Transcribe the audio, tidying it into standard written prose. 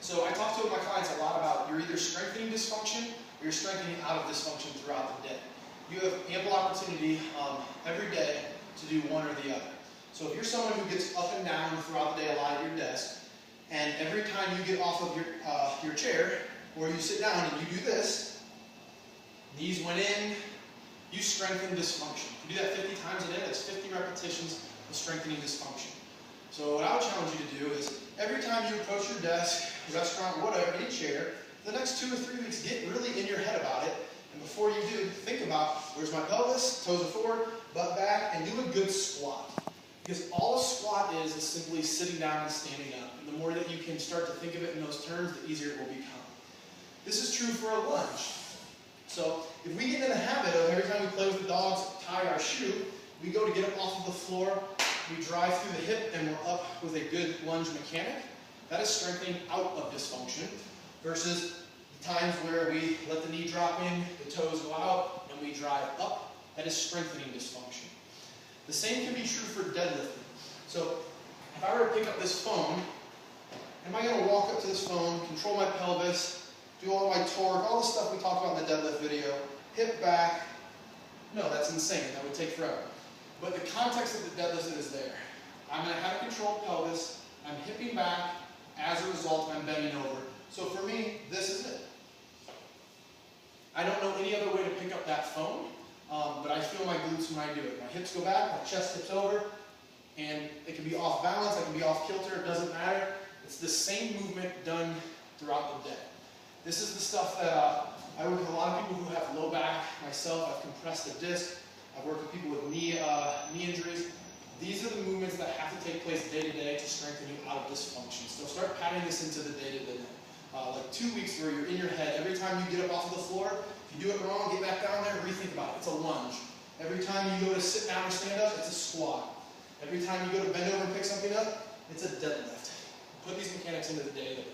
So I talk to my clients a lot about you're either strengthening dysfunction or you're strengthening out of dysfunction throughout the day. You have ample opportunity every day to do one or the other. So if you're someone who gets up and down throughout the day a lot at your desk, and every time you get off of your chair or you sit down and you do this, knees went in, you strengthen dysfunction. If you do that 50 times a day, that's 50 repetitions of strengthening dysfunction. So what I would challenge you to do is every time you approach your desk, restaurant, whatever, any chair, the next 2 or 3 weeks, get really in your head about it. And before you do, think about where's my pelvis, toes are forward, butt back, and do a good squat. Because all a squat is simply sitting down and standing up. And the more that you can start to think of it in those terms, the easier it will become. This is true for a lunge. So if we get in the habit of every time we play with the dogs, tie our shoe, we go to get up off of the floor, we drive through the hip, and we're up with a good lunge mechanic. That is strengthening out of dysfunction versus the times where we let the knee drop in, the toes go out, and we drive up. That is strengthening dysfunction. The same can be true for deadlifting. So if I were to pick up this phone, am I going to walk up to this phone, control my pelvis, do all my torque, all the stuff we talked about in the deadlift video, hip back? No, that's insane. That would take forever. But the context of the deadlift is there. I'm going to have a controlled pelvis. I'm hipping back. As a result, I'm bending over. So for me, this is it. I don't know any other way to pick up that phone, but I feel my glutes when I do it. My hips go back, my chest tips over, and it can be off balance, it can be off kilter, it doesn't matter. It's the same movement done throughout the day. This is the stuff that I work with a lot of people who have low back. Myself, I've compressed a disc. I've worked with people with knee injuries. These are the movements that have to take place day to day to strengthen you out of dysfunction. So start patting this into the day to day. Like 2 weeks where you're in your head. Every time you get up off of the floor, if you do it wrong, get back down there, rethink about it. It's a lunge. Every time you go to sit down or stand up, it's a squat. Every time you go to bend over and pick something up, it's a deadlift. Put these mechanics into the day to day.